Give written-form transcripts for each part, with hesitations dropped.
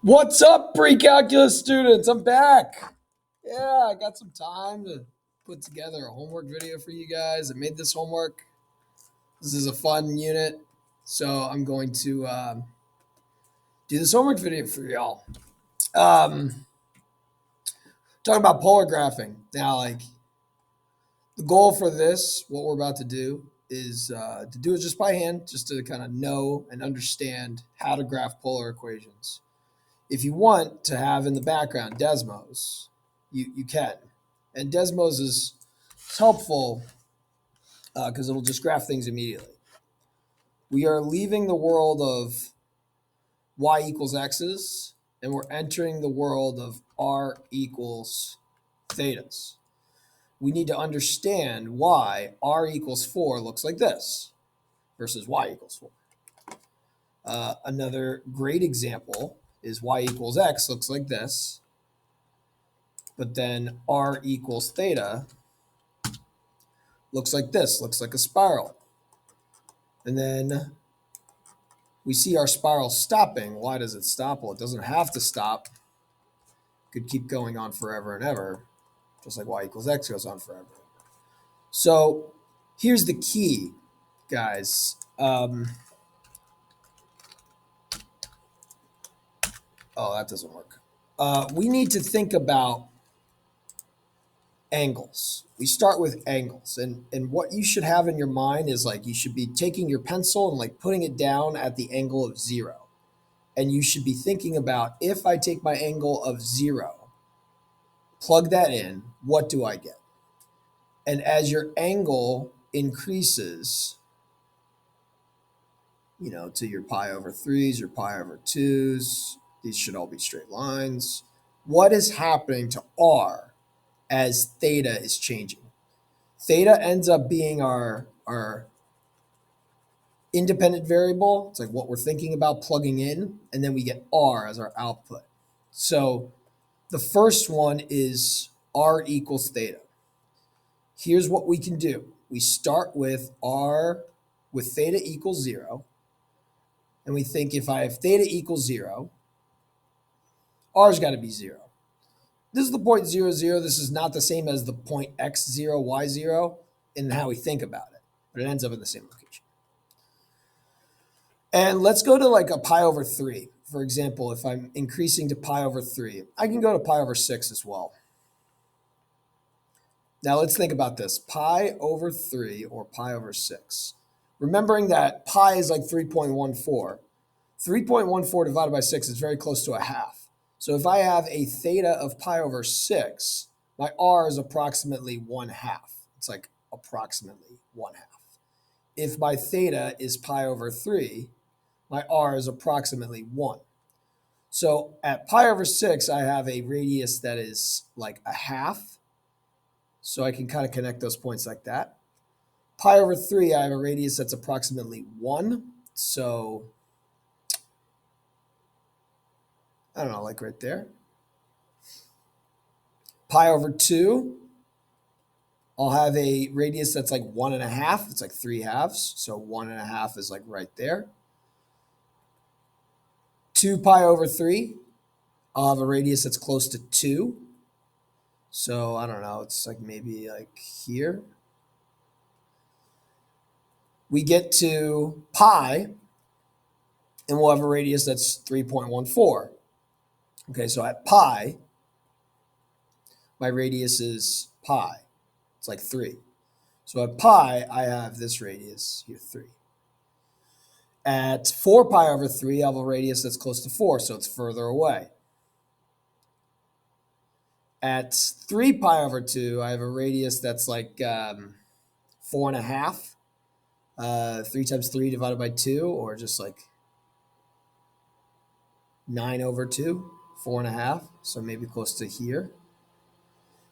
What's up, pre-calculus students? I'm back. Yeah, I got some time to put together a homework video for you guys. I made this homework. This is a fun unit, so I'm going to do this homework video for y'all. Talking about polar graphing. Now, the goal for this, what we're about to do, is to do it just by hand, just to kind of know and understand how to graph polar equations. If you want to have in the background Desmos, you can. And Desmos is helpful because it'll just graph things immediately. We are leaving the world of y equals x's, and we're entering the world of r equals thetas. We need to understand why r equals 4 looks like this versus y equals 4. Another great example is y equals x looks like this, but then r equals theta looks like this, looks like a spiral. And then we see our spiral stopping. Why does it stop? Well, it doesn't have to stop. It could keep going on forever and ever, just like y equals x goes on forever. So here's the key, guys. Oh, that doesn't work. We need to think about angles. We start with angles, and what you should have in your mind is you should be taking your pencil and putting it down at the angle of 0. And you should be thinking about, if I take my angle of 0, plug that in, what do I get? And as your angle increases, to your pi over 3s, your pi over 2s, these should all be straight lines. What is happening to r as theta is changing? Theta ends up being our independent variable. It's what we're thinking about plugging in, and then we get r as our output. So the first one is r equals theta. Here's what we can do. We start with theta equals 0, and we think if I have theta equals 0, r's got to be 0. This is the point 0, 0. This is not the same as the point x0, y0 in how we think about it, but it ends up in the same location. And let's go to a pi over 3. For example, if I'm increasing to pi over 3, I can go to pi over 6 as well. Now let's think about this. Pi over 3 or pi over 6. Remembering that pi is 3.14. 3.14 divided by 6 is very close to a half. So if I have a theta of pi over 6, my r is approximately 1/2. It's approximately 1/2. If my theta is pi over 3, my r is approximately 1. So at pi over 6, I have a radius that is a half. So I can kind of connect those points like that. Pi over 3, I have a radius that's approximately 1. So, I don't know, right there. Pi over 2, I'll have a radius that's 1.5. It's 3 halves. So 1.5 is right there. 2 pi over 3, I'll have a radius that's close to 2. So I don't know, it's maybe here. We get to pi, and we'll have a radius that's 3.14. Okay, so at pi, my radius is pi. It's 3. So at pi, I have this radius here, 3. At 4 pi over 3, I have a radius that's close to 4, so it's further away. At 3 pi over 2, I have a radius that's 4.5. 3 times 3 divided by 2, or just 9 over 2, 4.5, so maybe close to here.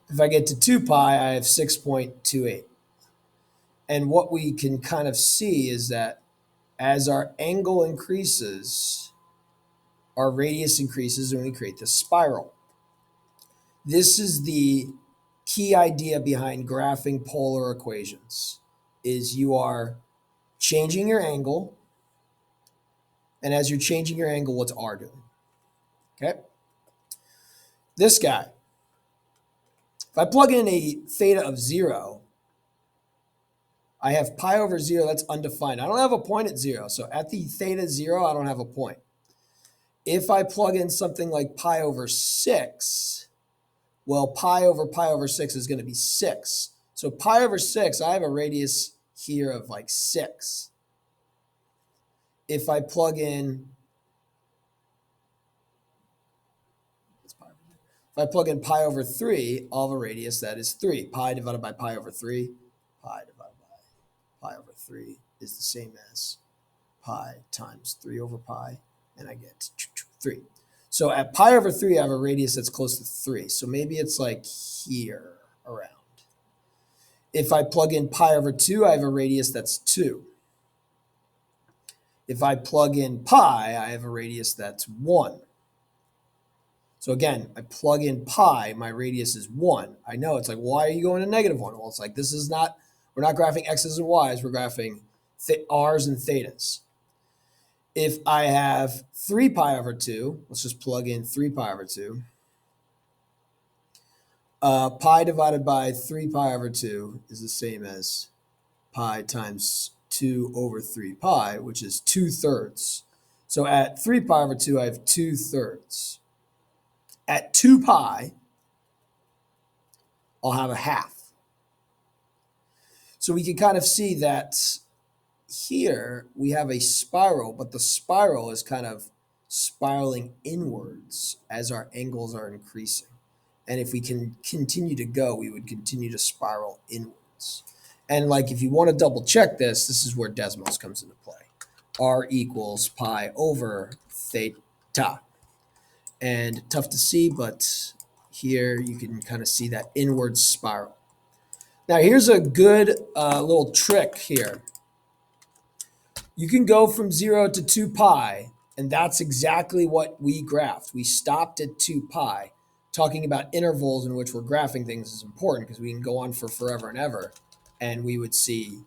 If I get to 2 pi, I have 6.28. And what we can kind of see is that as our angle increases, our radius increases, and we create this spiral. This is the key idea behind graphing polar equations, is you are changing your angle, and as you're changing your angle, what's r doing? Okay. This guy, if I plug in a theta of 0, I have pi over 0, that's undefined. I don't have a point at 0. So at the theta 0, I don't have a point. If I plug in something like pi over 6, well, pi over 6 is going to be 6. So pi over 6, I have a radius here of like 6. If I plug in, pi over 3, I'll have a radius that is 3. Pi divided by pi over 3, pi divided by pi over 3 is the same as pi times 3 over pi, and I get 3. So at pi over 3, I have a radius that's close to 3. So maybe it's like here around. If I plug in pi over 2, I have a radius that's 2. If I plug in pi, I have a radius that's 1. So again, I plug in pi, my radius is 1. I know it's like, why are you going to -1? Well, it's like, we're not graphing x's and y's, we're graphing r's and thetas. If I have 3 pi over 2, let's just plug in 3 pi over 2. Pi divided by 3 pi over 2 is the same as pi times 2 over 3 pi, which is 2/3. So at 3 pi over 2, I have 2/3. At 2 pi, I'll have a half. So we can kind of see that here we have a spiral, but the spiral is kind of spiraling inwards as our angles are increasing. And if we can continue to go, we would continue to spiral inwards. And like if you want to double check this, this is where Desmos comes into play. R equals pi over theta. And tough to see, but here you can kind of see that inward spiral. Now here's a good little trick here. You can go from 0 to 2 pi, and that's exactly what we graphed. We stopped at 2 pi. Talking about intervals in which we're graphing things is important because we can go on for forever and ever, and we would see,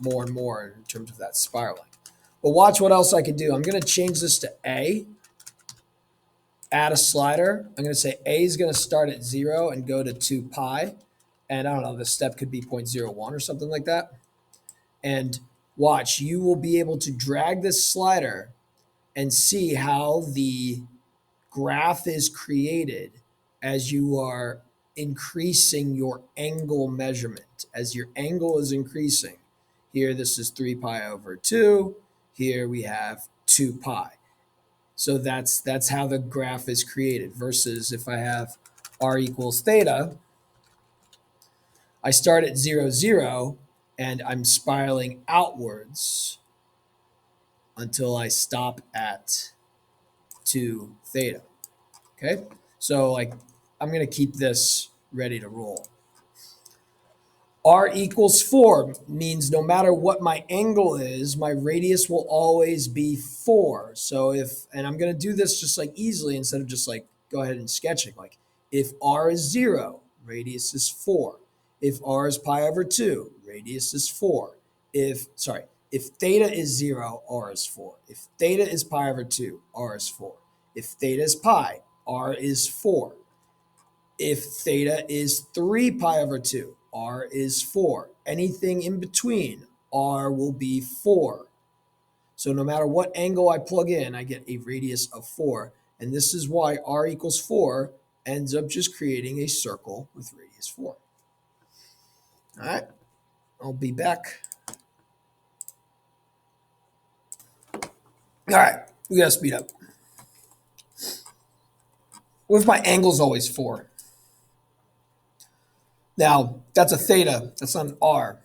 more and more in terms of that spiraling. But watch what else I can do. I'm going to change this to A, add a slider. I'm going to say A is going to start at 0 and go to 2 pi. And I don't know, the step could be 0.01 or something like that. And watch, you will be able to drag this slider and see how the graph is created as you are increasing your angle measurement. As your angle is increasing, here this is 3 pi over 2, here we have 2 pi. So that's how the graph is created, versus if I have r equals theta, I start at 0, 0, and I'm spiraling outwards until I stop at 2 theta. Okay, so like I'm going to keep this ready to roll. R equals 4 means no matter what my angle is, my radius will always be 4. So and I'm going to do this just like easily instead of just like go ahead and sketching. Like if R is 0, radius is 4. If R is pi over 2, radius is 4. If theta is 0, R is 4. If theta is pi over 2, R is 4. If theta is pi, R is 4. If theta is 3 pi over 2, R is 4. Anything in between, R will be 4. So no matter what angle I plug in, I get a radius of 4. And this is why R equals 4 ends up just creating a circle with radius 4. All right, I'll be back. All right, we got to speed up. What if my angle's always 4? Now, that's a theta, that's not an R.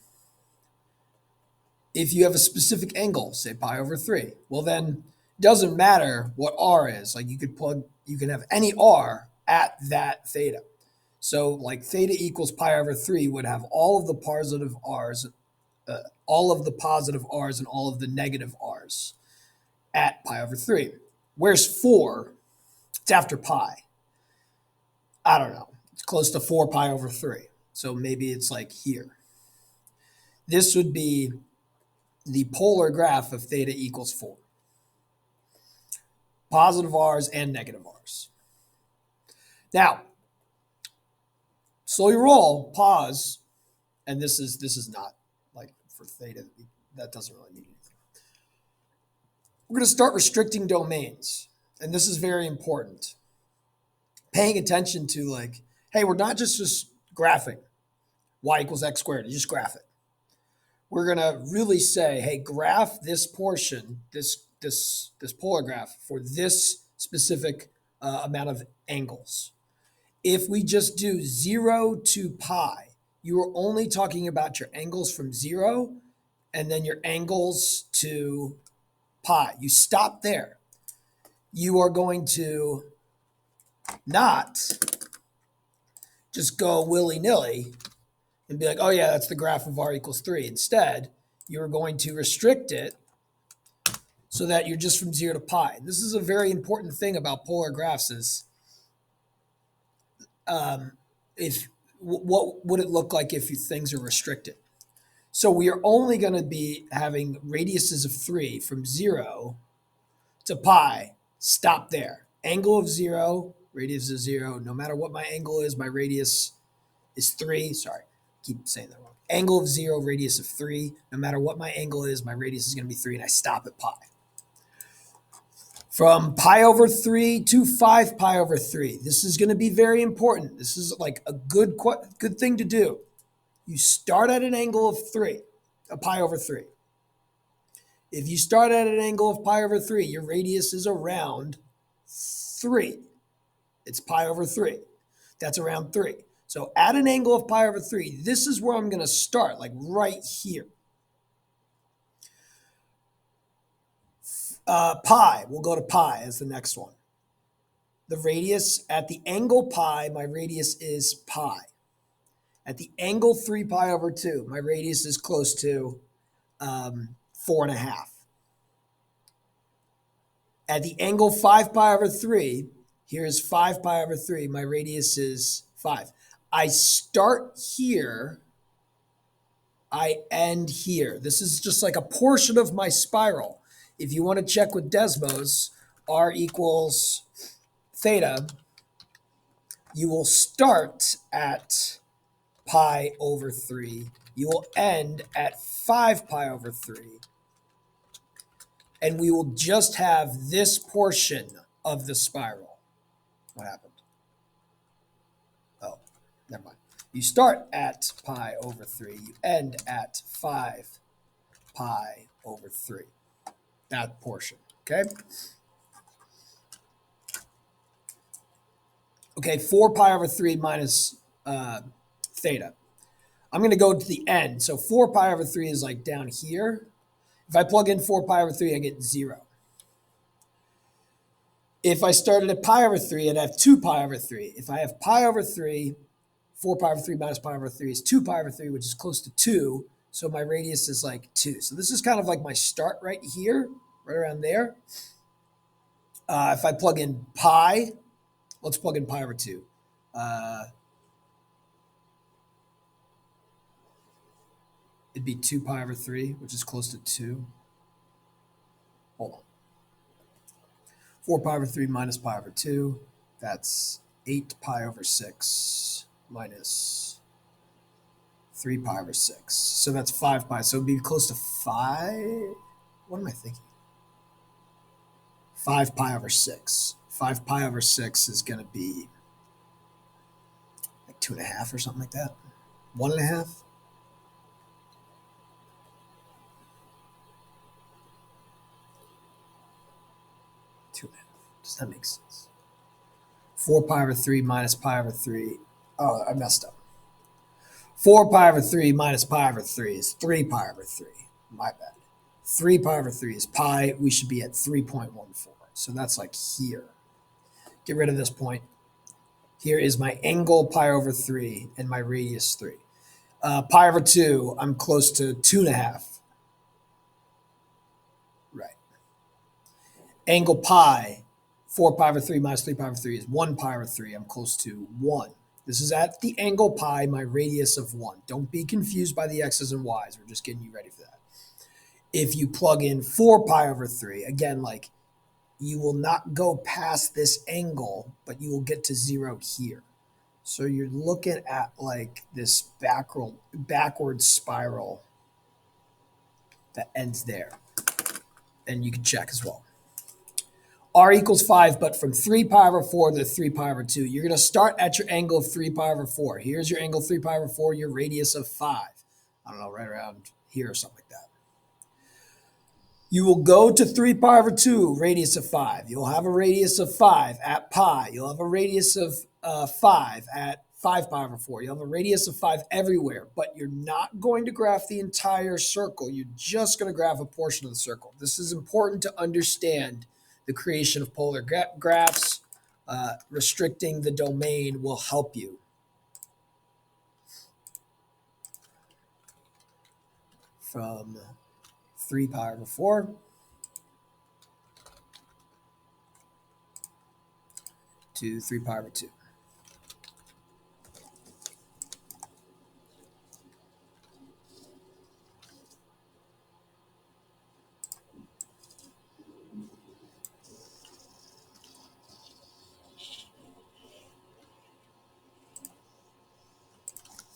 If you have a specific angle, say pi over 3, well then it doesn't matter what R is. Like you can have any R at that theta. So like theta equals pi over 3 would have all of the positive R's, and all of the negative R's at pi over 3. Where's 4? It's after pi. I don't know. It's close to 4 pi over 3. So maybe it's like here. This would be the polar graph of theta equals 4. positive r's and negative r's. Now, slowly roll, pause, and this is not like for theta, that doesn't really mean anything. We're going to start restricting domains, and this is very important. Paying attention to like, hey, we're not just graphing y equals x squared, you just graph it. We're going to really say, hey, graph this portion, this polar graph for this specific amount of angles. If we just do 0 to pi, you are only talking about your angles from 0 and then your angles to pi. You stop there. You are going to not just go willy-nilly and be like, oh yeah, that's the graph of r equals 3. Instead, you're going to restrict it so that you're just from 0 to pi. This is a very important thing about polar graphs is what would it look like if things are restricted? So we are only going to be having radiuses of 3 from 0 to pi. Stop there. Angle of 0, radius of 0. No matter what my angle is, my radius is 3. Sorry, keep saying that wrong. Angle of 0, radius of 3. No matter what my angle is, my radius is going to be 3, and I stop at pi. From pi over 3 to 5 pi over 3. This is going to be very important. This is like a good thing to do. You start at an angle of 3, a pi over 3. If you start at an angle of pi over 3, your radius is around 3. It's pi over 3. That's around 3. So at an angle of pi over 3, this is where I'm going to start, like right here. Pi, we'll go to pi as the next one. The radius at the angle pi, my radius is pi. At the angle 3 pi over 2, my radius is close to 4.5. At the angle 5 pi over 3, here's 5 pi over 3, my radius is 5. I start here, I end here. This is just like a portion of my spiral. If you want to check with Desmos, r equals theta, you will start at pi over 3. You will end at 5 pi over 3. And we will just have this portion of the spiral. What happened? Oh, never mind. You start at pi over 3. You end at 5 pi over 3. That portion, okay? Okay, 4 pi over 3 minus theta. I'm going to go to the end. So 4 pi over 3 is like down here. If I plug in 4 pi over 3, I get 0. If I started at pi over 3, I'd have 2 pi over 3. If I have pi over 3, 4 pi over 3 minus pi over 3 is 2 pi over 3, which is close to 2. So my radius is like 2. So this is kind of like my start right here, right around there. If I plug in pi, let's plug in pi over 2. It'd be 2 pi over 3, which is close to 2. Hold on. 4 pi over 3 minus pi over 2. That's 8 pi over 6 minus 3 pi over 6. So that's 5 pi. So it'd be close to 5. What am I thinking? 5 pi over 6. 5 pi over 6 is going to be like 2.5 or something like that. 1.5. Does that make sense? 4 pi over 3 minus pi over 3. Oh, I messed up. 4 pi over 3 minus pi over 3 is 3 pi over 3. My bad. 3 pi over 3 is pi. We should be at 3.14. So that's like here. Get rid of this point. Here is my angle pi over 3 and my radius 3. Pi over 2, I'm close to 2.5. Right. Angle pi, 4 pi over 3 minus 3 pi over 3 is 1 pi over 3. I'm close to 1. This is at the angle pi, my radius of 1. Don't be confused by the x's and y's. We're just getting you ready for that. If you plug in 4 pi over 3, again, like you will not go past this angle, but you will get to 0 here. So you're looking at like this backward spiral that ends there. And you can check as well. R equals 5, but from 3 pi over 4 to 3 pi over 2. You're going to start at your angle of 3 pi over 4. Here's your angle 3 pi over 4, your radius of 5. I don't know, right around here or something like that. You will go to 3 pi over 2, radius of 5. You'll have a radius of 5 at pi. You'll have a radius of 5 at 5 pi over 4. You'll have a radius of 5 everywhere, but you're not going to graph the entire circle. You're just going to graph a portion of the circle. This is important to understand the creation of polar graphs. Restricting the domain will help you. From 3 pi over 4 to 3 pi over 2.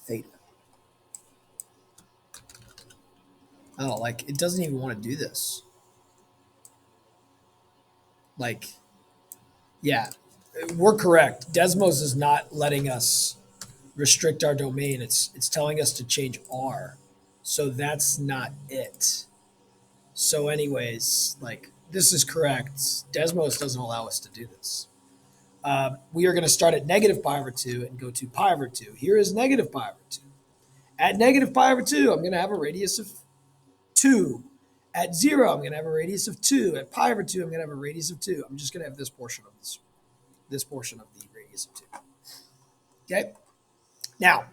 Theta. I don't know, like, it doesn't even want to do this. Like, yeah, we're correct. Desmos is not letting us restrict our domain. It's telling us to change R. So that's not it. So anyways, like, this is correct. Desmos doesn't allow us to do this. We are going to start at negative pi over 2 and go to pi over 2. Here is negative pi over 2. At negative pi over 2, I'm going to have a radius of 2. At 0, I'm going to have a radius of 2. At pi over 2, I'm going to have a radius of 2. I'm just going to have this portion of this portion of the radius of 2. Okay? Now,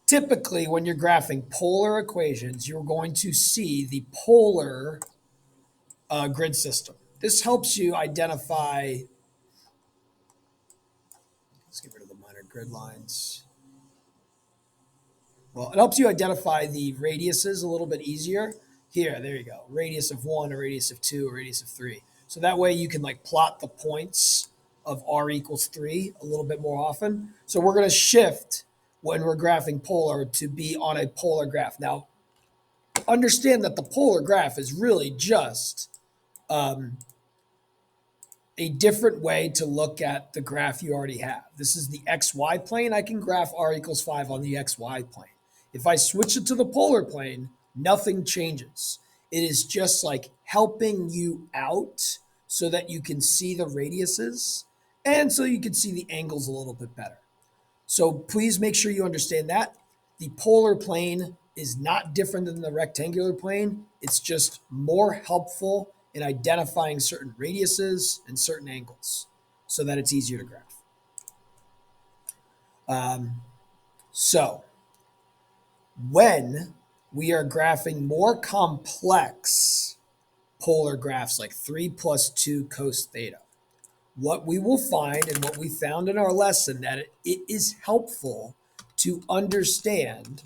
typically when you're graphing polar equations, you're going to see the polar grid system. This helps you identify, let's get rid of the minor grid lines. Well, it helps you identify the radiuses a little bit easier. Here, there you go. Radius of 1, a radius of 2, a radius of 3. So that way you can like plot the points of r equals 3 a little bit more often. So we're going to shift when we're graphing polar to be on a polar graph. Now, understand that the polar graph is really just a different way to look at the graph you already have. This is the xy plane. I can graph r equals 5 on the xy plane. If I switch it to the polar plane, nothing changes. It is just like helping you out so that you can see the radiuses and so you can see the angles a little bit better. So please make sure you understand that. The polar plane is not different than the rectangular plane. It's just more helpful in identifying certain radiuses and certain angles so that it's easier to graph. So when we are graphing more complex polar graphs like 3 plus 2 cos theta, what we will find and what we found in our lesson that it is helpful to understand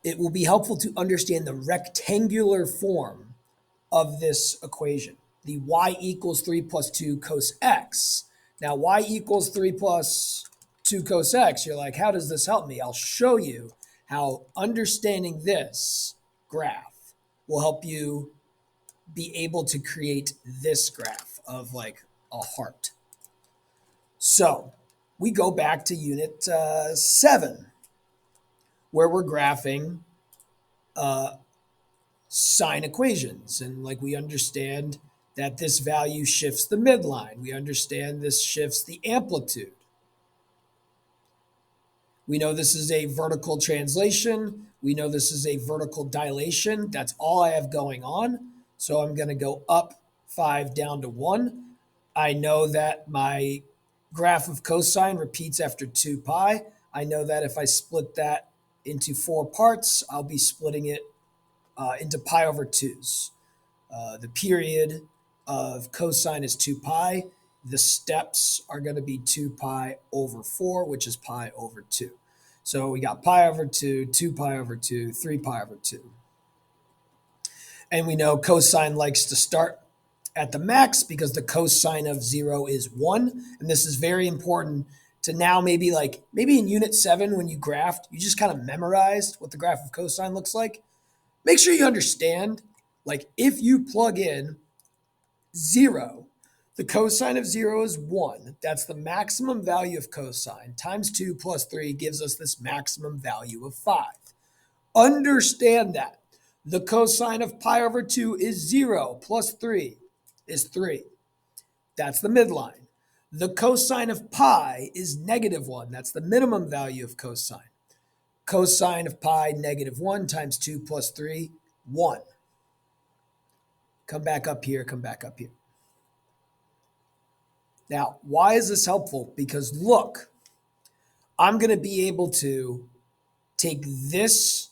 it will be helpful to understand the rectangular form of this equation, the y equals 3 plus 2 cos x. Now, y equals 3 plus 2 cos x, you're like, how does this help me? I'll show you how understanding this graph will help you be able to create this graph of like a heart. So we go back to unit 7, where we're graphing sine equations. And like we understand that this value shifts the midline. We understand this shifts the amplitude. We know this is a vertical translation. We know this is a vertical dilation. That's all I have going on. So I'm going to go up 5 down to 1. I know that my graph of cosine repeats after 2 pi. I know that if I split that into 4 parts, I'll be splitting it into pi over 2s. The period of cosine is 2 pi. The steps are going to be 2 pi over 4, which is pi over 2. So we got pi over 2, 2 pi over 2, 3 pi over 2. And we know cosine likes to start at the max because the cosine of 0 is 1. And this is very important to now maybe in unit 7 when you graphed, you just kind of memorized what the graph of cosine looks like. Make sure you understand, like if you plug in 0, the cosine of 0 is 1. That's the maximum value of cosine times 2 plus 3 gives us this maximum value of 5. Understand that. The cosine of pi over 2 is 0 plus 3 is 3. That's the midline. The cosine of pi is negative 1. That's the minimum value of cosine. Cosine of pi negative 1 times 2 plus 3, 1. Come back up here, come back up here. Now, why is this helpful? Because look, I'm going to be able to take this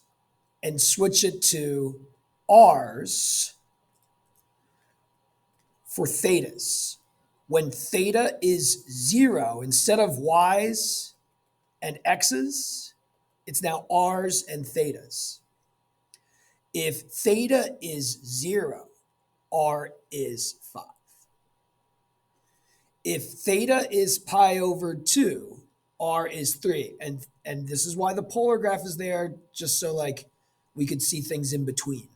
and switch it to r's for thetas. When theta is 0, instead of y's and x's, it's now r's and thetas. If theta is 0, r is 5. If theta is pi over 2, r is 3. And this is why the polar graph is there, just so like we could see things in between.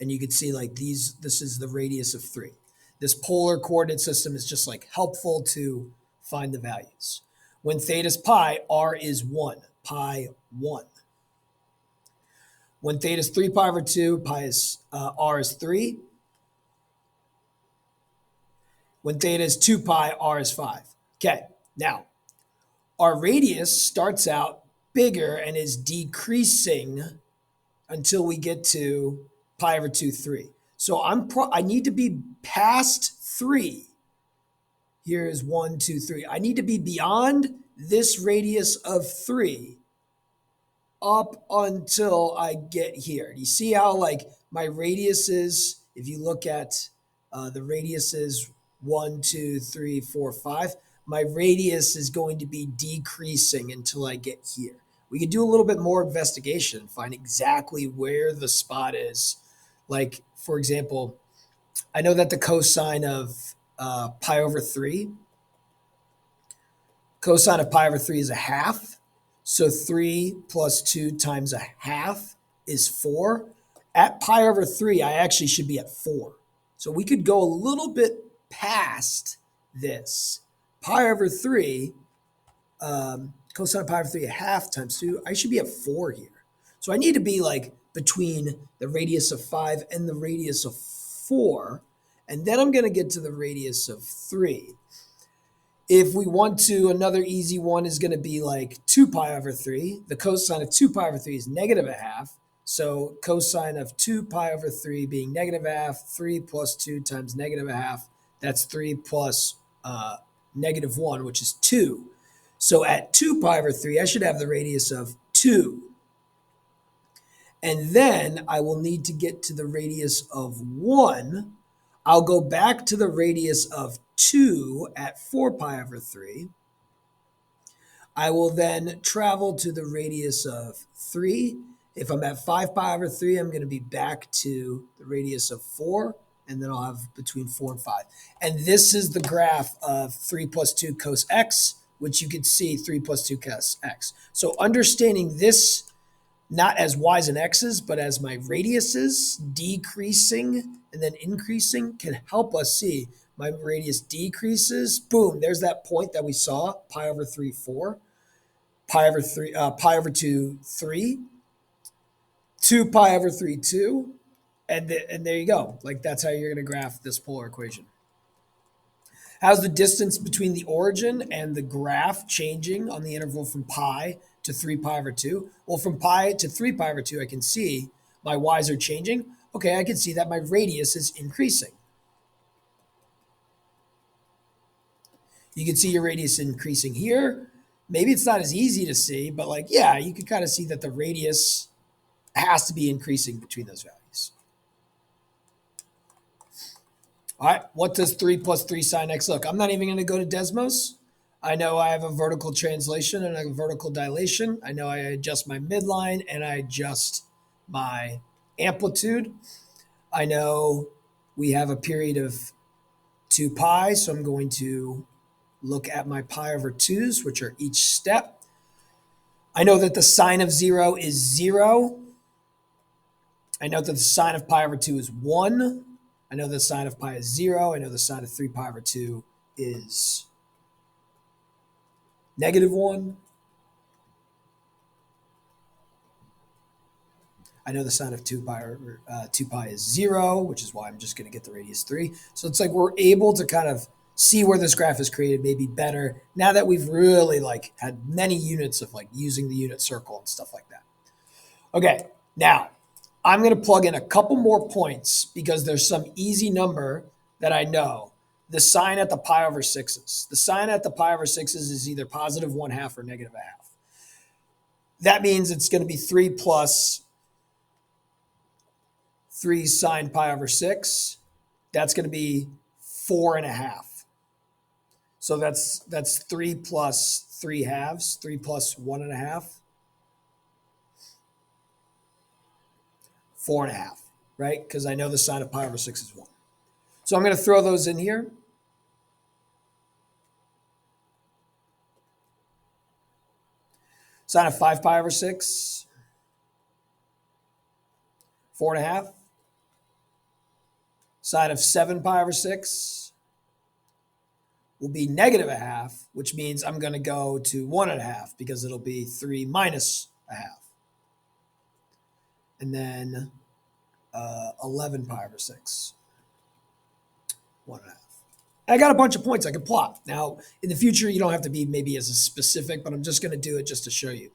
And you could see like this is the radius of 3. This polar coordinate system is just like helpful to find the values. When theta is pi, r is 1, pi 1. When theta is 3 pi over 2, r is 3. When theta is 2 pi, r is 5. Okay, now our radius starts out bigger and is decreasing until we get to pi over 2, 3. So I need to be past 3. Here is 1, 2, 3. I need to be beyond this radius of 3 up until I get here. Do you see how like my radius is, if you look at the radius is 1, 2, 3, 4, 5, my radius is going to be decreasing until I get here. We could do a little bit more investigation, find exactly where the spot is. Like, for example, I know that the cosine of pi over 3, cosine of pi over 3 is a half. So 3 plus 2 times a half is 4. At pi over 3, I actually should be at 4. So we could go a little bit past this. Pi over 3, cosine of pi over 3 a half times 2, I should be at 4 here. So I need to be like between the radius of 5 and the radius of 4. And then I'm going to get to the radius of 3. If we want to, another easy one is going to be like 2 pi over 3. The cosine of 2 pi over 3 is negative a half. So cosine of 2 pi over 3 being negative a half, 3 plus 2 times negative a half, that's 3 plus negative 1, which is 2. So at 2 pi over 3, I should have the radius of 2. And then I will need to get to the radius of 1. I'll go back to the radius of 2 at 4 pi over 3. I will then travel to the radius of 3. If I'm at 5 pi over 3, I'm going to be back to the radius of 4, and then I'll have between 4 and 5. And this is the graph of 3 plus 2 cos x, which you could see 3 plus 2 cos x. So understanding this not as y's and x's, but as my radiuses decreasing and then increasing can help us see my radius decreases. Boom, there's that point that we saw, pi over 3, 4, pi over 2, 3, 2 pi over 3, 2, and there you go. Like that's how you're going to graph this polar equation. How's the distance between the origin and the graph changing on the interval from pi to 3 pi over 2? Well, from pi to 3 pi over 2, I can see my y's are changing. Okay, I can see that my radius is increasing. You can see your radius increasing here. Maybe it's not as easy to see, but like, yeah, you can kind of see that the radius has to be increasing between those values. All right, what does 3 plus 3 sine x look? I'm not even going to go to Desmos. I know I have a vertical translation and a vertical dilation. I know I adjust my midline and I adjust my amplitude, I know we have a period of 2 pi, so I'm going to look at my pi over 2's, which are each step. I know that the sine of 0 is 0. I know that the sine of pi over 2 is 1. I know the sine of pi is 0. I know the sine of 3 pi over 2 is -1. I know the sine of 2 pi is 0, which is why I'm just going to get the radius 3. So it's like we're able to kind of see where this graph is created maybe better now that we've really like had many units of like using the unit circle and stuff like that. Okay, now I'm going to plug in a couple more points because there's some easy number that I know. The sine at the pi over 6's. The sine at the pi over 6's is either positive 1/2 or negative 1/2. That means it's going to be 3 plus 3 sine pi over 6. That's going to be 4.5. So that's 3 plus 3 halves, 3 plus 1.5, 4.5, right? Because I know the sine of pi over 6 is 1. So I'm going to throw those in here. Sine of 5 pi over 6, 4.5. Sine of 7 pi over 6 will be -1/2, which means I'm going to go to 1.5 because it'll be 3 minus 1/2. And then 11 pi over 6, 1.5. And I got a bunch of points I can plot. Now, in the future, you don't have to be maybe as specific, but I'm just going to do it just to show you.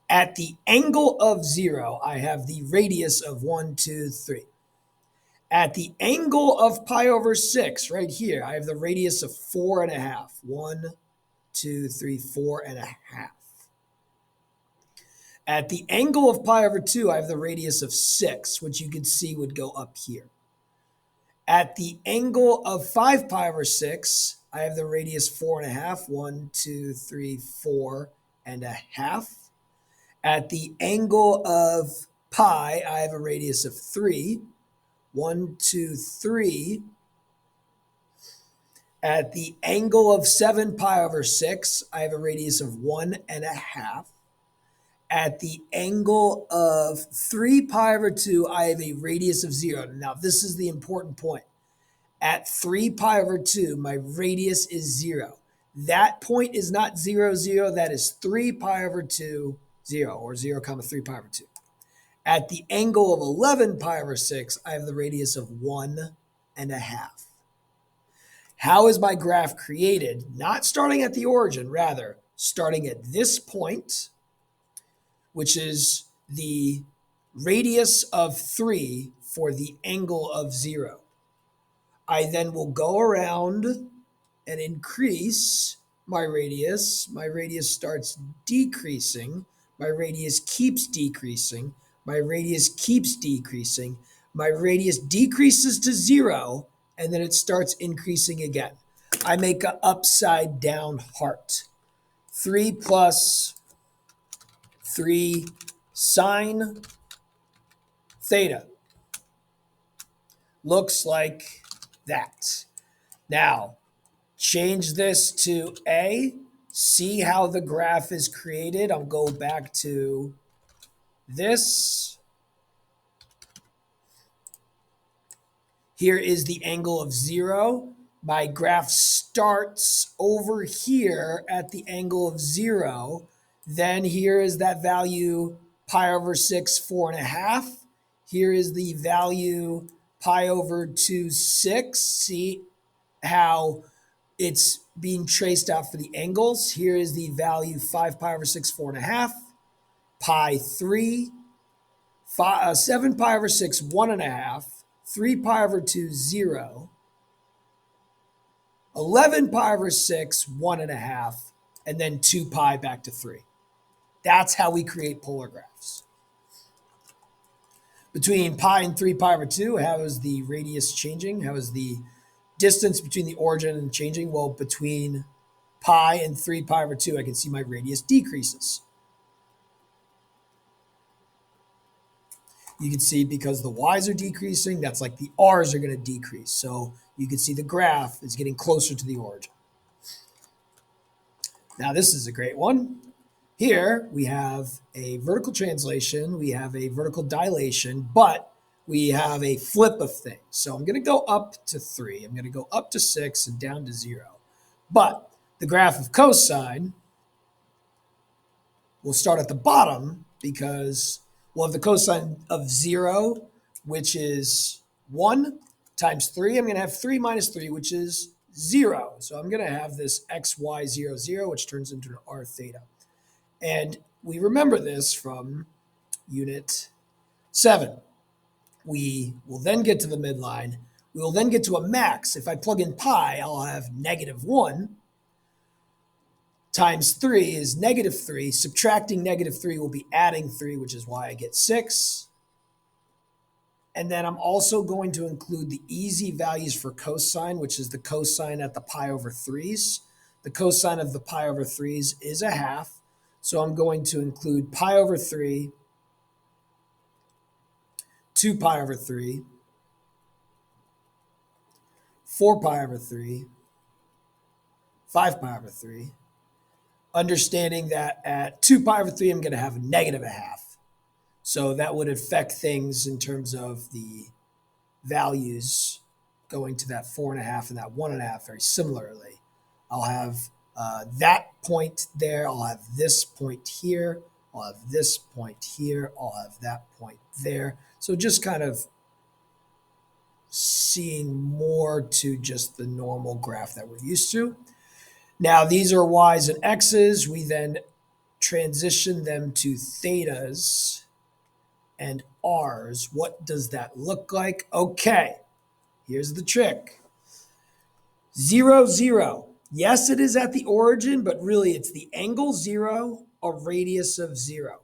At the angle of 0, I have the radius of 1, 2, 3. At the angle of pi over 6, right here, I have the radius of 4.5. 1, 2, 3, 4.5. At the angle of pi over 2, I have the radius of 6, which you could see would go up here. At the angle of 5 pi over 6, I have the radius 4.5. 1, 2, 3, 4.5. At the angle of pi, I have a radius of 3. 1, 2, 3. At the angle of 7 pi over 6, I have a radius of 1.5. At the angle of 3 pi over 2, I have a radius of 0. Now, this is the important point. At 3 pi over 2, my radius is 0. That point is not 0, 0. That is 3 pi over 2, 0, or 0, 3 pi over 2. At the angle of 11 pi over 6, I have the radius of 1.5. How is my graph created? Not starting at the origin, rather starting at this point, which is the radius of 3 for the angle of 0. I then will go around and increase my radius. My radius starts decreasing. My radius keeps decreasing. My radius keeps decreasing. My radius decreases to 0, and then it starts increasing again. I make an upside down heart. 3 plus 3 sine theta looks like that. Now, change this to A. See how the graph is created. I'll go back to this. Here is the angle of 0. My graph starts over here at the angle of 0. Then here is that value pi over 6, 4.5. Here is the value pi over 2, 6. See how it's being traced out for the angles. Here is the value 5 pi over 6, 4.5. Pi 3. 7 pi over 6, 1.5. 3 pi over 2, 0. 11 pi over 6, 1.5. And then 2 pi back to 3. That's how we create polar graphs. Between pi and 3 pi over 2, how is the radius changing? How is the distance between the origin and changing? Well, between pi and 3 pi over 2, I can see my radius decreases. You can see because the y's are decreasing, that's like the r's are going to decrease. So you can see the graph is getting closer to the origin. Now this is a great one. Here we have a vertical translation, we have a vertical dilation, but we have a flip of things. So I'm going to go up to 3, I'm going to go up to 6 and down to 0. But the graph of cosine will start at the bottom because we'll have the cosine of 0, which is 1 times 3. I'm going to have 3 minus 3, which is 0. So I'm going to have this xy 0, 0, which turns into an r theta. And we remember this from unit 7. We will then get to the midline. We will then get to a max. If I plug in pi, I'll have negative 1 times 3 is negative 3. Subtracting negative 3 will be adding 3, which is why I get 6. And then I'm also going to include the easy values for cosine, which is the cosine at the pi over 3's. The cosine of the pi over 3's is a half. So I'm going to include pi over 3, 2 pi over 3, 4 pi over 3, 5 pi over 3, understanding that at 2 pi over 3, I'm going to have a negative a half. So that would affect things in terms of the values going to that 4.5 and that 1.5 very similarly. I'll have that point there. I'll have this point here. I'll have this point here. I'll have that point there. So just kind of seeing more to just the normal graph that we're used to. Now, these are y's and x's. We then transition them to thetas and r's. What does that look like? Okay, here's the trick. 0, 0. Yes, it is at the origin, but really it's the angle 0, a radius of 0.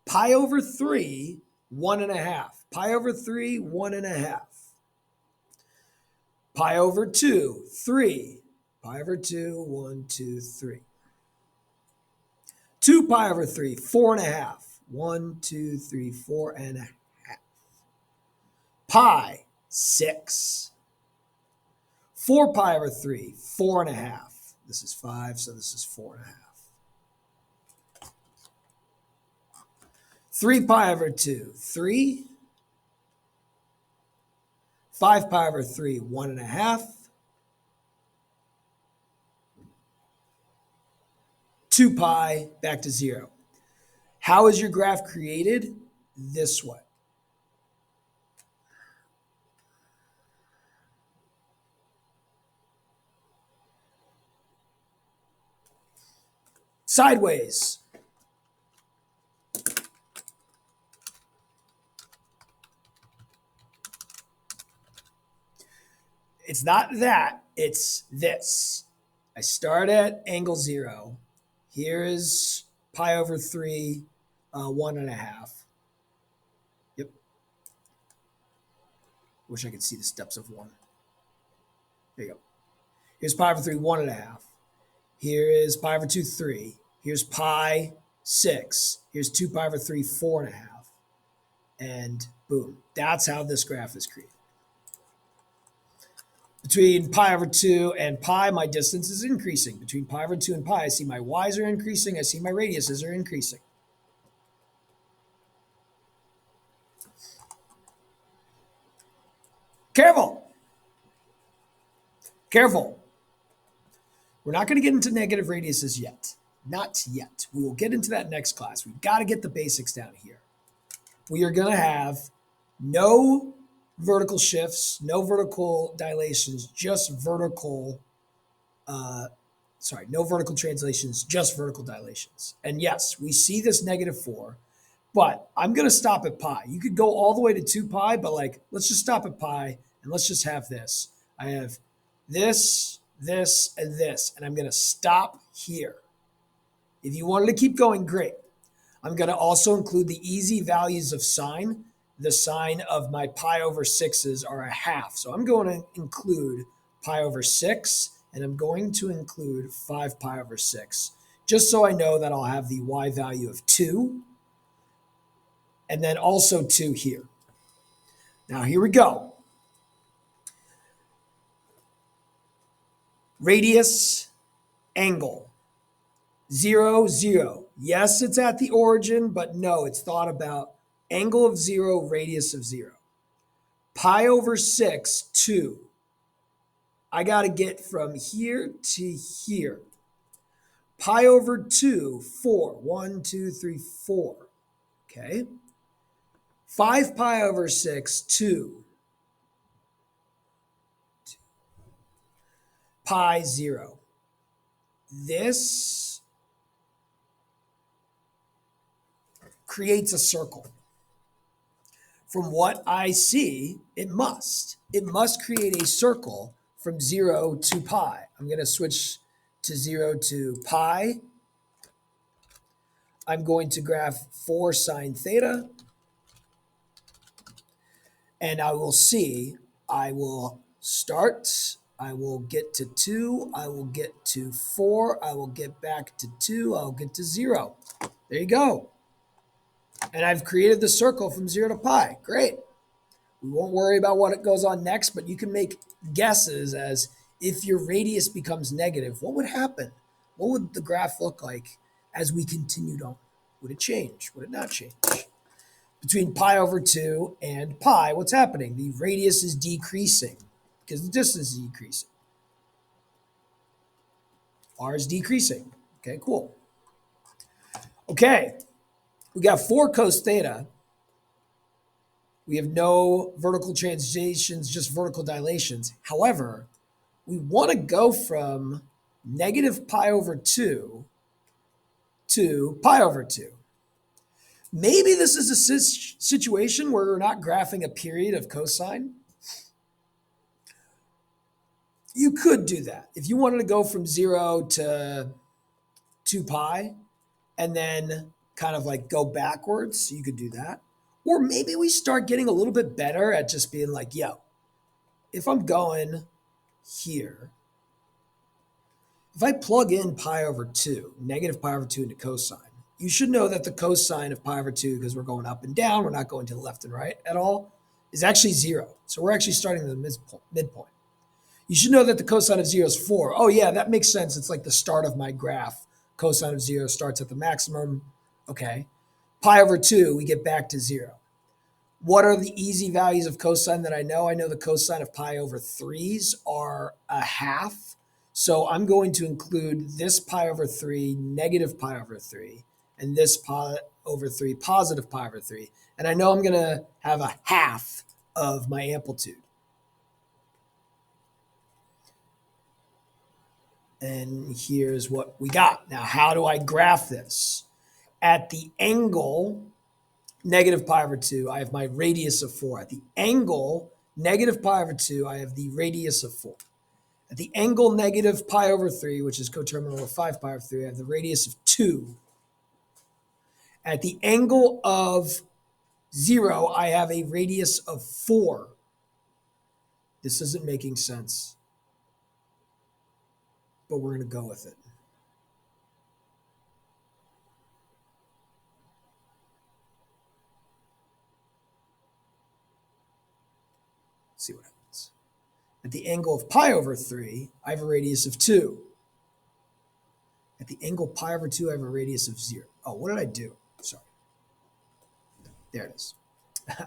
Pi over 3, 1.5. Pi over 3, 1.5. Pi over 2, 3. Pi over 2, 1, 2, 3. 2 pi over 3, 4.5. 1, 2, 3, 4.5. Pi, 6. 4 pi over 3, 4.5. This is 5, so this is 4.5. 3 pi over 2, 3. 5 pi over 3, 1.5. 2 pi, back to 0. How is your graph created? This way. Sideways. It's not that, it's this. I start at angle 0. Here is pi over 3, 1.5. Yep. Wish I could see the steps of 1. There you go. Here's pi over 3, 1.5. Here is pi over 2, 3. Here's pi, 6. Here's 2 pi over 3, 4.5. And boom. That's how this graph is created. Between pi over 2 and pi, my distance is increasing. Between pi over 2 and pi, I see my y's are increasing. I see my radiuses are increasing. Careful. Careful. We're not going to get into negative radiuses yet. Not yet. We will get into that next class. We've got to get the basics down here. We are going to have no vertical shifts, no vertical dilations, just vertical, no vertical translations, just vertical dilations. And yes, we see this negative 4, but I'm going to stop at pi. You could go all the way to 2 pi, but let's just stop at pi and let's just have this. I have this, this, and this, and I'm going to stop here. If you wanted to keep going, great. I'm going to also include the easy values of sine. The sine of my pi over 6's are a half. So I'm going to include pi over 6, and I'm going to include 5 pi over 6, just so I know that I'll have the y value of 2. and then also 2 here. Now here we go. Radius, angle, 0, 0. Yes, it's at the origin, but no, it's thought about angle of 0, radius of 0. Pi over 6, 2. I got to get from here to here. Pi over 2, 4. 1, 2, 3, 4. Okay. 5 pi over 6, 2. Pi, 0. This creates a circle. From what I see, it must. It must create a circle from 0 to pi. I'm going to switch to 0 to pi. I'm going to graph 4 sine theta. And I will see, I will start, I will get to 2, I will get to 4, I will get back to 2, I'll get to 0. There you go. And I've created the circle from 0 to pi. Great. We won't worry about what goes on next, but you can make guesses as if your radius becomes negative, what would happen? What would the graph look like as we continued on? Would it change? Would it not change? Between pi over 2 and pi, what's happening? The radius is decreasing because the distance is decreasing. R is decreasing. Okay, cool. Okay, we got 4 cos theta. We have no vertical translations, just vertical dilations. However, we want to go from negative pi over 2 to pi over 2. Maybe this is a situation where we're not graphing a period of cosine. You could do that. If you wanted to go from 0 to 2 pi and then kind of like go backwards, you could do that. Or maybe we start getting a little bit better at just being like, yo, if I'm going here, if I plug in pi over 2, negative pi over 2 into cosine, you should know that the cosine of pi over 2, because we're going up and down, we're not going to the left and right at all, is actually 0. So we're actually starting at the midpoint. You should know that the cosine of 0 is 4. Oh yeah, that makes sense. It's like the start of my graph. Cosine of 0 starts at the maximum. Okay. Pi over 2, we get back to 0. What are the easy values of cosine that I know? I know the cosine of pi over 3s are a half. So I'm going to include this pi over 3, negative pi over 3, and this pi over 3, positive pi over 3. And I know I'm going to have a half of my amplitude. And here's what we got. Now, how do I graph this? At the angle, negative pi over 2, I have my radius of 4. At the angle, negative pi over 2, I have the radius of 4. At the angle negative pi over 3, which is coterminal with 5 pi over 3, I have the radius of 2. At the angle of 0, I have a radius of 4. This isn't making sense, but we're going to go with it. Let's see what happens. At the angle of pi over 3, I have a radius of 2. At the angle pi over 2, I have a radius of 0. Oh, what did I do? Sorry. There it is.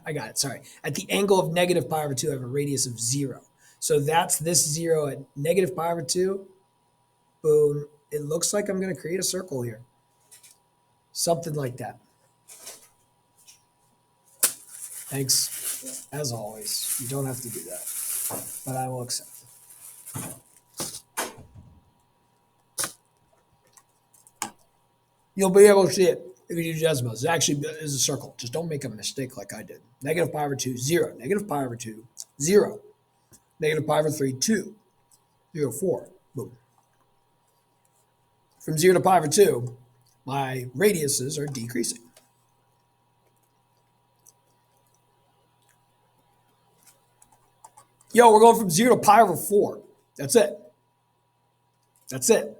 I got it. Sorry. At the angle of negative pi over 2, I have a radius of 0. So that's this 0 at negative pi over 2. Boom. It looks like I'm going to create a circle here. Something like that. Thanks. As always, you don't have to do that, but I will accept it. You'll be able to see it if you do Desmos. It actually is a circle. Just don't make a mistake like I did. Negative pi over 2, 0. Negative pi over 2, 0. Negative pi over 3, 2. 0, 4. Boom. From 0 to pi over 2, my radiuses are decreasing. Yo, we're going from 0 to pi over 4. That's it. That's it.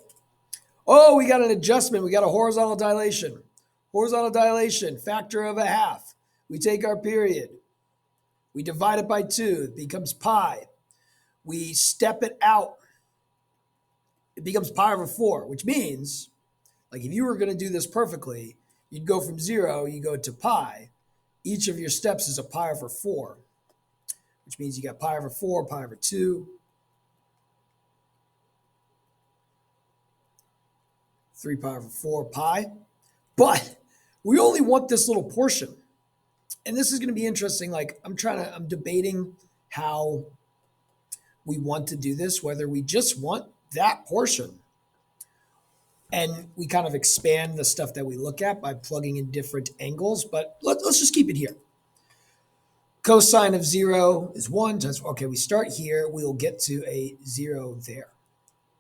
Oh, we got an adjustment. We got a horizontal dilation. Horizontal dilation, factor of a half. We take our period. We divide it by 2. It becomes pi. We step it out. It becomes pi over 4, which means, like if you were going to do this perfectly, you'd go from 0, you go to pi. Each of your steps is a pi over 4, which means you got pi over 4, pi over 2, 3 pi over 4 pi. But we only want this little portion. And this is going to be interesting. Like I'm debating how we want to do this, whether we just want that portion and we kind of expand the stuff that we look at by plugging in different angles. But let's just keep it here. Cosine of 0 is 1 times, okay, we start here. We will get to a 0 there.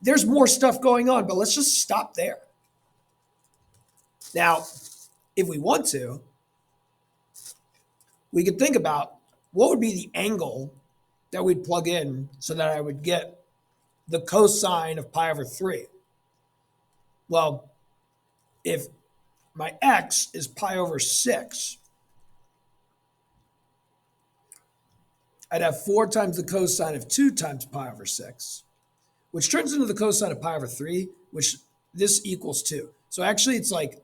There's more stuff going on, but let's just stop there. Now, if we want to, we could think about what would be the angle that we'd plug in so that I would get the cosine of pi over 3. Well, if my x is pi over 6, I'd have 4 times the cosine of 2 times pi over 6, which turns into the cosine of pi over 3, which this equals 2. So actually it's like,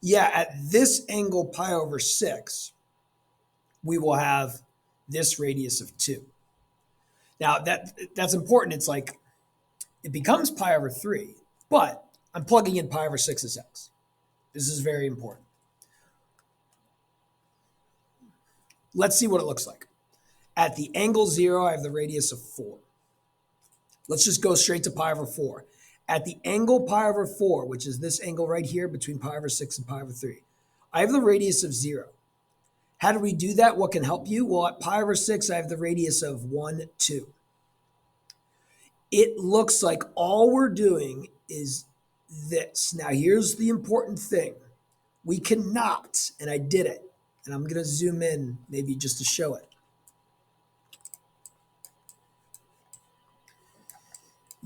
yeah, at this angle pi over 6, we will have this radius of 2. Now that's important. It's like it becomes pi over 3, but I'm plugging in pi over 6 as x. This is very important. Let's see what it looks like. At the angle 0, I have the radius of 4. Let's just go straight to pi over 4. At the angle pi over 4, which is this angle right here between pi over 6 and pi over 3, I have the radius of 0. How do we do that? What can help you? Well, at pi over 6, I have the radius of 1, 2. It looks like all we're doing is this. Now, here's the important thing. We cannot, and I did it, and I'm going to zoom in maybe just to show it.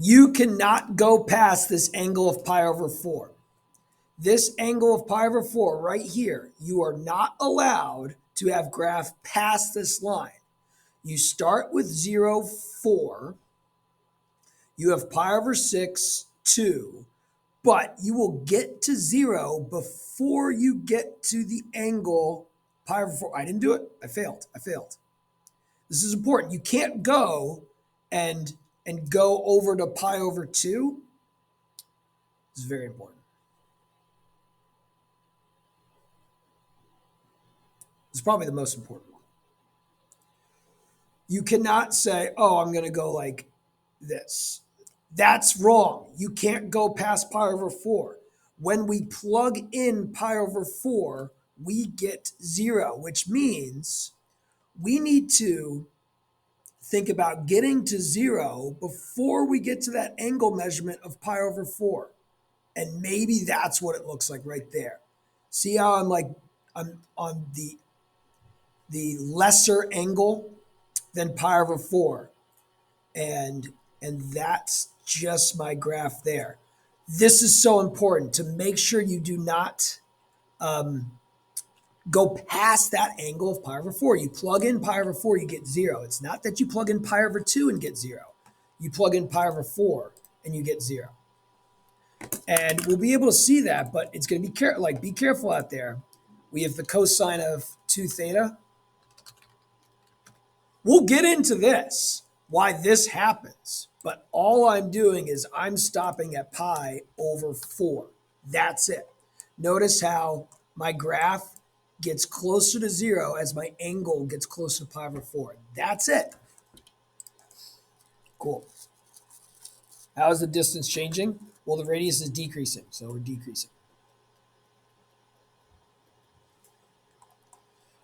You cannot go past this angle of pi over 4. This angle of pi over 4 right here, you are not allowed to have graph past this line. You start with 0, 4. You have pi over 6, 2. But you will get to 0 before you get to the angle pi over 4. I didn't do it. I failed. This is important. You can't go and go over to pi over 2. This is very important. It's probably the most important one. You cannot say, oh, I'm going to go like this. That's wrong. You can't go past pi over 4. When we plug in pi over 4, we get 0, which means we need to think about getting to 0 before we get to that angle measurement of pi over 4. And maybe that's what it looks like right there. See how I'm on the lesser angle than pi over 4. And that's just my graph there. This is so important to make sure you do not go past that angle of pi over 4. You plug in pi over 4, you get 0. It's not that you plug in pi over 2 and get 0. You plug in pi over 4 and you get 0. And we'll be able to see that, but it's going to be be careful out there. We have the cosine of 2 theta. We'll get into this, why this happens. But all I'm doing is I'm stopping at pi over 4. That's it. Notice how my graph gets closer to 0 as my angle gets closer to pi over 4. That's it. Cool. How is the distance changing? Well, the radius is decreasing, so we're decreasing.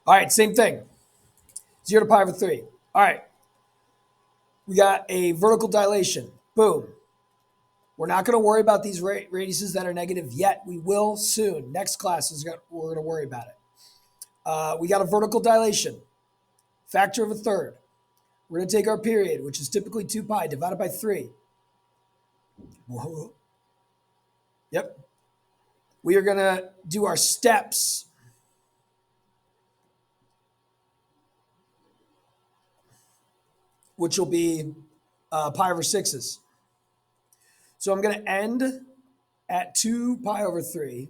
All right, same thing. 0 to pi over 3. All right. We got a vertical dilation. Boom. We're not going to worry about these radiuses that are negative yet. We will soon. Next class we're going to worry about it. We got a vertical dilation. Factor of a third. We're going to take our period, which is typically 2 pi, divided by 3. Whoa. Yep. We are going to do our steps. which will be pi over 6s. So I'm going to end at 2 pi over 3,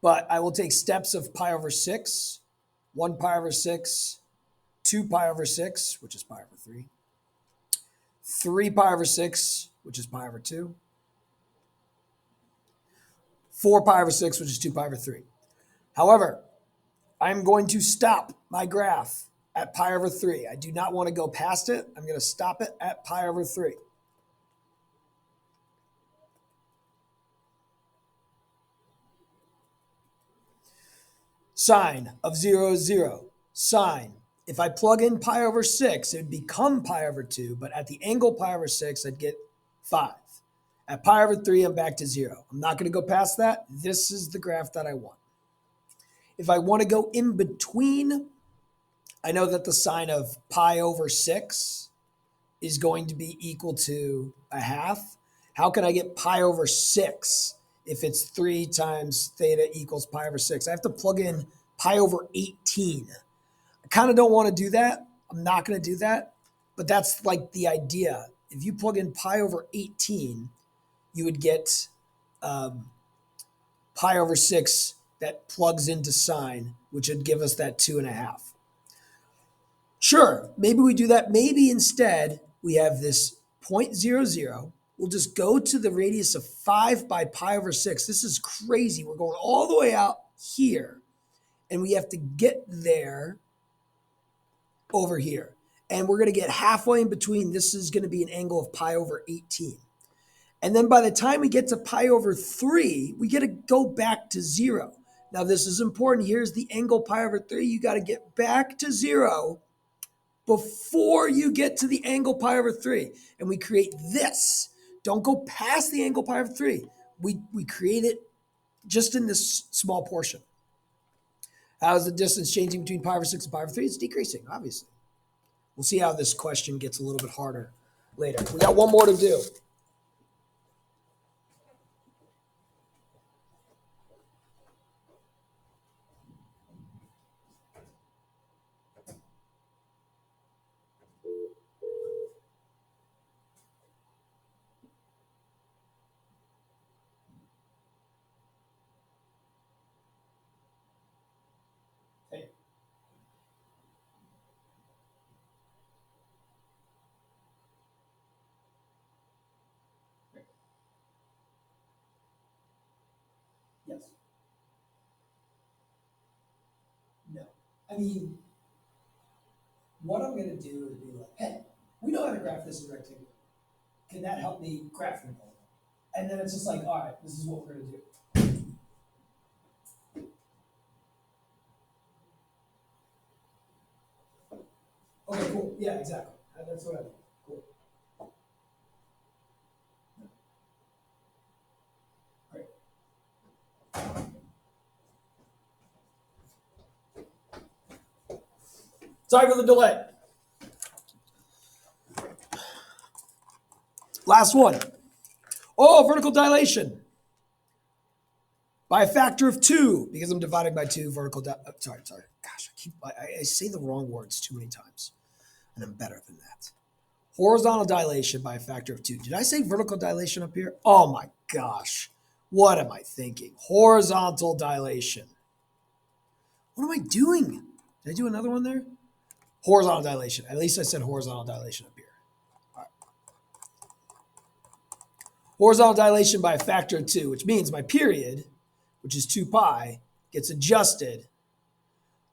but I will take steps of pi over 6, 1 pi over 6, 2 pi over 6, which is pi over 3, 3 pi over 6, which is pi over 2, 4 pi over 6, which is 2 pi over 3. However, I'm going to stop my graph at pi over 3. I do not want to go past it. I'm going to stop it at pi over 3. Sine of 0 is 0. Sine. If I plug in pi over 6, it would become pi over 2, but at the angle pi over 6, I'd get 5. At pi over 3, I'm back to 0. I'm not going to go past that. This is the graph that I want. If I want to go in between, I know that the sine of pi over 6 is going to be equal to a half. How can I get pi over 6 if it's 3 times theta equals pi over 6? I have to plug in pi over 18. I kind of don't want to do that. I'm not going to do that. But that's like the idea. If you plug in pi over 18, you would get pi over 6 that plugs into sine, which would give us that 2.5. Sure, maybe we do that. Maybe instead we have this 0.00. We'll just go to the radius of 5 by pi over 6. This is crazy. We're going all the way out here, and we have to get there over here. And we're going to get halfway in between. This is going to be an angle of pi over 18. And then by the time we get to pi over 3, we got to go back to 0. Now, this is important. Here's the angle pi over 3. You got to get back to 0 before you get to the angle pi over 3. And we create this. Don't go past the angle pi over 3. We create it just in this small portion. How is the distance changing between pi over 6 and pi over 3? It's decreasing, obviously. We'll see how this question gets a little bit harder later. We got one more to do. Hey. Yes. No. I mean, what I'm going to do is be like, hey, we know how to graph this in rectangle. Can that help me graph the polygon? And then it's just like, all right, this is what we're going to do. Okay, cool. Yeah, exactly. That's what I mean. Cool. Great. Sorry for the delay. Last one. Oh, vertical dilation. By a factor of 2, because I'm dividing by 2 vertical. Sorry. Gosh, I say the wrong words too many times, and I'm better than that. Horizontal dilation by a factor of 2. Did I say vertical dilation up here? Oh my gosh. What am I thinking? Horizontal dilation. What am I doing? Did I do another one there? Horizontal dilation. At least I said horizontal dilation up here. All right. Horizontal dilation by a factor of 2, which means my period, which is 2 pi, gets adjusted.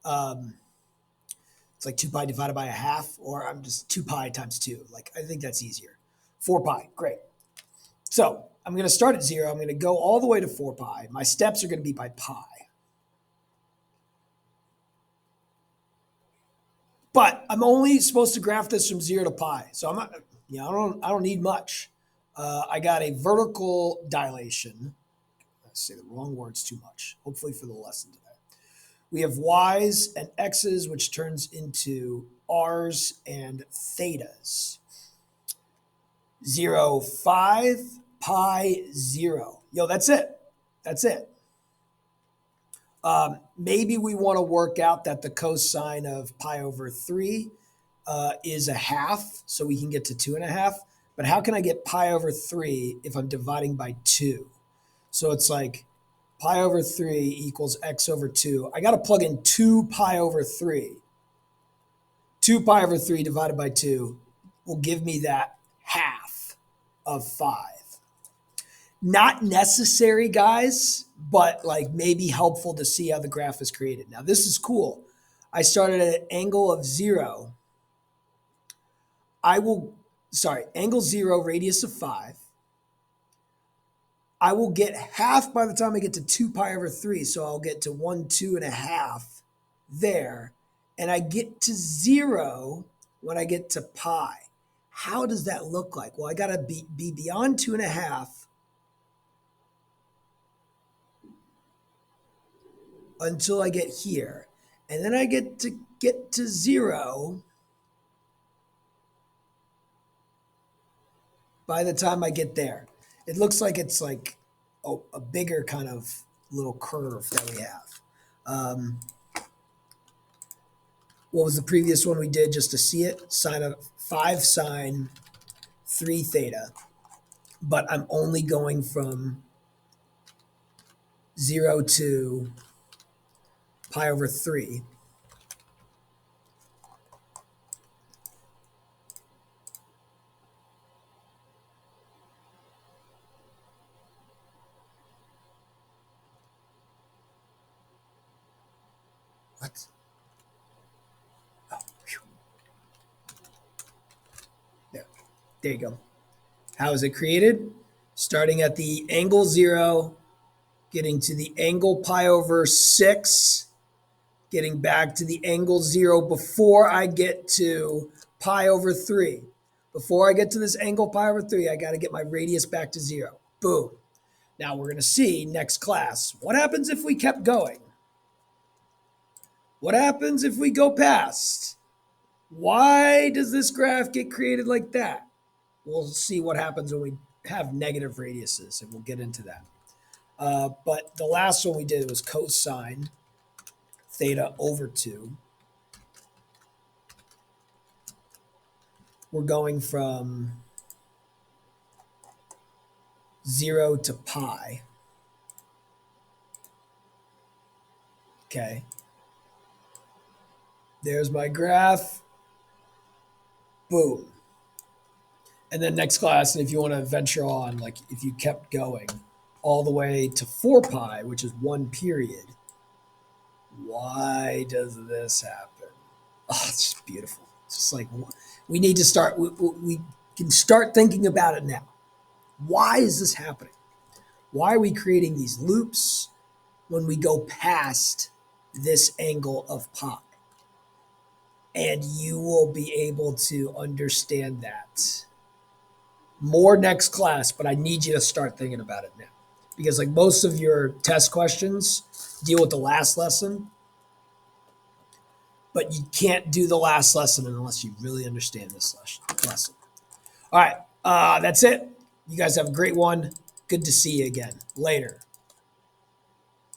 It's like 2 pi divided by a half, or I'm just 2 pi times 2. Like, I think that's easier. 4 pi, great. So I'm going to start at 0. I'm going to go all the way to 4 pi. My steps are going to be by pi. But I'm only supposed to graph this from 0 to pi. So I'm not, I don't need much. I got a vertical dilation. I say the wrong words too much, hopefully for the lesson today. We have y's and x's, which turns into r's and thetas. 0, 5, pi, 0. Yo, that's it. That's it. Maybe we want to work out that the cosine of pi over 3 is a half, so we can get to 2.5. But how can I get pi over 3 if I'm dividing by 2? So it's like pi over 3 equals x over 2. I got to plug in 2 pi over 3. 2 pi over 3 divided by 2 will give me that half of 5. Not necessary, guys, but like maybe helpful to see how the graph is created. Now, this is cool. I started at an angle of 0. Angle 0, radius of 5. I will get half by the time I get to 2 pi over 3. So I'll get to 1, 2.5 there. And I get to 0 when I get to pi. How does that look like? Well, I got to be beyond 2.5 until I get here. And then I get to 0 by the time I get there. It looks like it's like a bigger kind of little curve that we have. What was the previous one we did just to see it? Sine of 5 sine 3 theta. But I'm only going from 0 to pi over 3. What? Oh, whew. There you go. How is it created? Starting at the angle 0, getting to the angle pi over 6, getting back to the angle 0 before I get to pi over 3. Before I get to this angle pi over 3, I got to get my radius back to 0. Boom. Now we're going to see next class, what happens if we kept going? What happens if we go past? Why does this graph get created like that? We'll see what happens when we have negative radiuses, and we'll get into that. But the last one we did was cosine theta over 2. We're going from 0 to pi. Okay. There's my graph. Boom. And then next class, and if you want to venture on, like if you kept going all the way to 4 pi, which is 1 period, why does this happen? Oh, it's just beautiful. It's just like we need to start, we can start thinking about it now. Why is this happening? Why are we creating these loops when we go past this angle of pi? And you will be able to understand that more next class, but I need you to start thinking about it now. Because like most of your test questions deal with the last lesson, but you can't do the last lesson unless you really understand this lesson. All right, that's it. You guys have a great one. Good to see you again. Later.